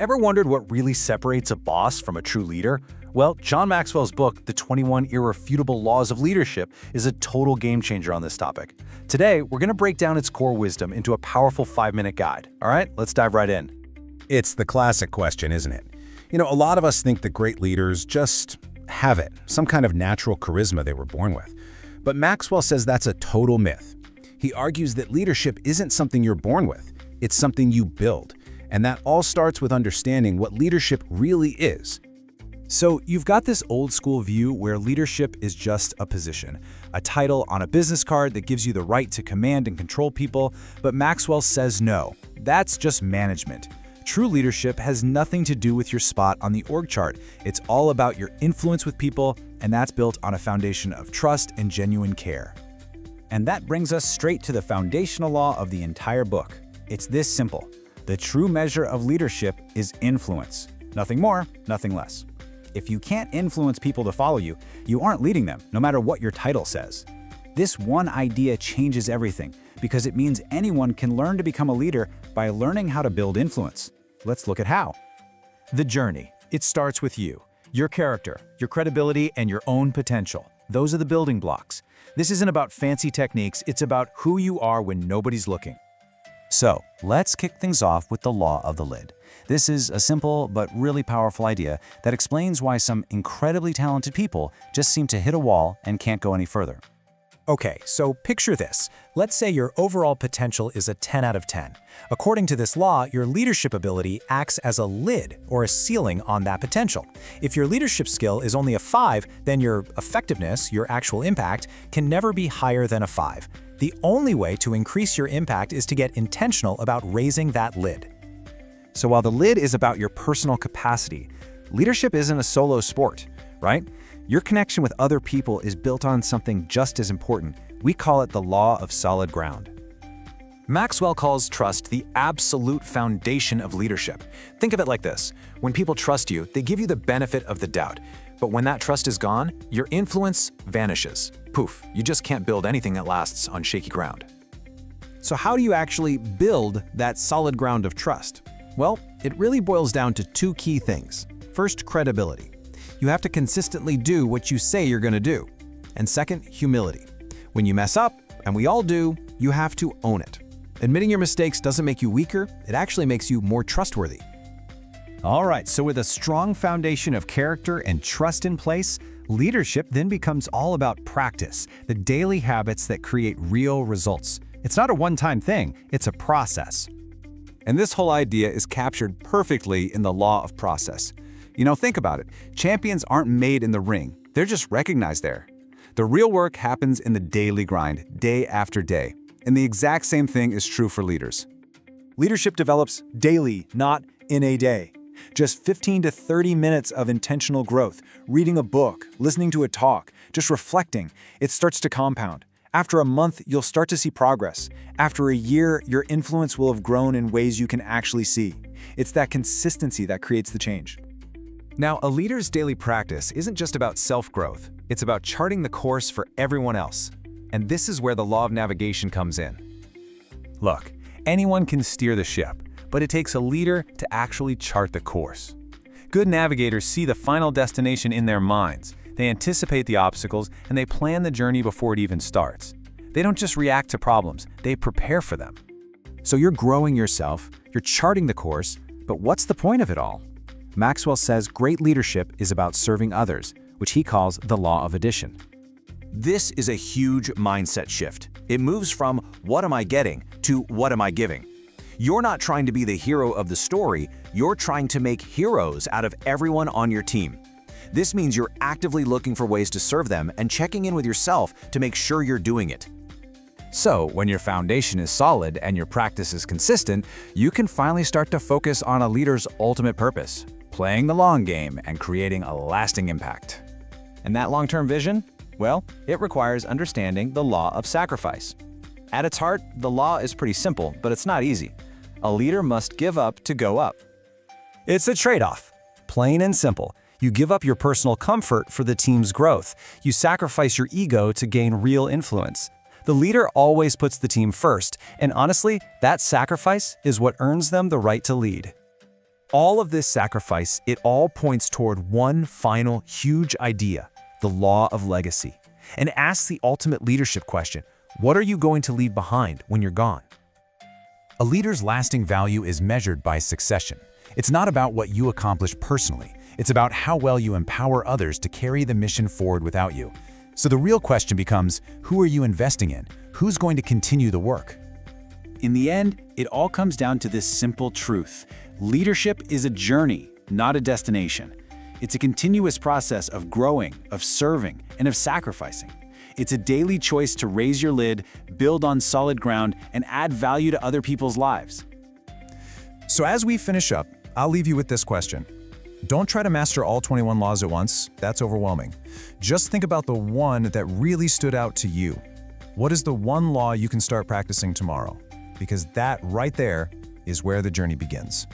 Ever wondered what really separates a boss from a true leader? Well, John Maxwell's book, The 21 Irrefutable Laws of Leadership, is a total game changer on this topic. Today, we're going to break down its core wisdom into a powerful 5-minute guide. All right, let's dive right in. It's the classic question, isn't it? A lot of us think that great leaders just have it, some kind of natural charisma they were born with. But Maxwell says that's a total myth. He argues that leadership isn't something you're born with, it's something you build. And that all starts with understanding what leadership really is. So you've got this old school view where leadership is just a position, a title on a business card that gives you the right to command and control people, but Maxwell says no, that's just management. True leadership has nothing to do with your spot on the org chart. It's all about your influence with people, and that's built on a foundation of trust and genuine care. And that brings us straight to the foundational law of the entire book. It's this simple. The true measure of leadership is influence. Nothing more, nothing less. If you can't influence people to follow you, you aren't leading them, no matter what your title says. This one idea changes everything because it means anyone can learn to become a leader by learning how to build influence. Let's look at how. The journey. It starts with you, your character, your credibility, and your own potential. Those are the building blocks. This isn't about fancy techniques, it's about who you are when nobody's looking. So, let's kick things off with the law of the lid. This is a simple but really powerful idea that explains why some incredibly talented people just seem to hit a wall and can't go any further. Okay, so picture this. Let's say your overall potential is a 10 out of 10. According to this law, your leadership ability acts as a lid or a ceiling on that potential. If your leadership skill is only a 5, then your effectiveness, your actual impact, can never be higher than a 5. The only way to increase your impact is to get intentional about raising that lid. So while the lid is about your personal capacity, leadership isn't a solo sport, right? Your connection with other people is built on something just as important. We call it the law of solid ground. Maxwell calls trust the absolute foundation of leadership. Think of it like this. When people trust you, they give you the benefit of the doubt. But when that trust is gone, your influence vanishes. Poof, you just can't build anything that lasts on shaky ground. So how do you actually build that solid ground of trust? Well, it really boils down to 2 key things. First, credibility. You have to consistently do what you say you're going to do. And second, humility. When you mess up, and we all do, you have to own it. Admitting your mistakes doesn't make you weaker, it actually makes you more trustworthy. All right, so with a strong foundation of character and trust in place, leadership then becomes all about practice, the daily habits that create real results. It's not a one-time thing, it's a process. And this whole idea is captured perfectly in the law of process. Think about it. Champions aren't made in the ring, they're just recognized there. The real work happens in the daily grind, day after day. And the exact same thing is true for leaders. Leadership develops daily, not in a day. Just 15 to 30 minutes of intentional growth, reading a book, listening to a talk, just reflecting, it starts to compound. After a month, you'll start to see progress. After a year, your influence will have grown in ways you can actually see. It's that consistency that creates the change. Now, a leader's daily practice isn't just about self-growth. It's about charting the course for everyone else. And this is where the law of navigation comes in. Look, anyone can steer the ship, but it takes a leader to actually chart the course. Good navigators see the final destination in their minds. They anticipate the obstacles, and they plan the journey before it even starts. They don't just react to problems, they prepare for them. So you're growing yourself, you're charting the course, but what's the point of it all? Maxwell says great leadership is about serving others, which he calls the law of addition. This is a huge mindset shift. It moves from what am I getting to what am I giving. You're not trying to be the hero of the story, you're trying to make heroes out of everyone on your team. This means you're actively looking for ways to serve them and checking in with yourself to make sure you're doing it. So, when your foundation is solid and your practice is consistent, you can finally start to focus on a leader's ultimate purpose, playing the long game and creating a lasting impact. And that long-term vision? Well, it requires understanding the law of sacrifice. At its heart, the law is pretty simple, but it's not easy. A leader must give up to go up. It's a trade-off. Plain and simple. You give up your personal comfort for the team's growth. You sacrifice your ego to gain real influence. The leader always puts the team first, and honestly, that sacrifice is what earns them the right to lead. All of this sacrifice, it all points toward one final huge idea, the law of legacy, and asks the ultimate leadership question: what are you going to leave behind when you're gone? A leader's lasting value is measured by succession. It's not about what you accomplish personally. It's about how well you empower others to carry the mission forward without you. So the real question becomes, who are you investing in? Who's going to continue the work? In the end, it all comes down to this simple truth. Leadership is a journey, not a destination. It's a continuous process of growing, of serving, and of sacrificing. It's a daily choice to raise your lid, build on solid ground, and add value to other people's lives. So as we finish up, I'll leave you with this question. Don't try to master all 21 laws at once. That's overwhelming. Just think about the one that really stood out to you. What is the one law you can start practicing tomorrow? Because that right there is where the journey begins.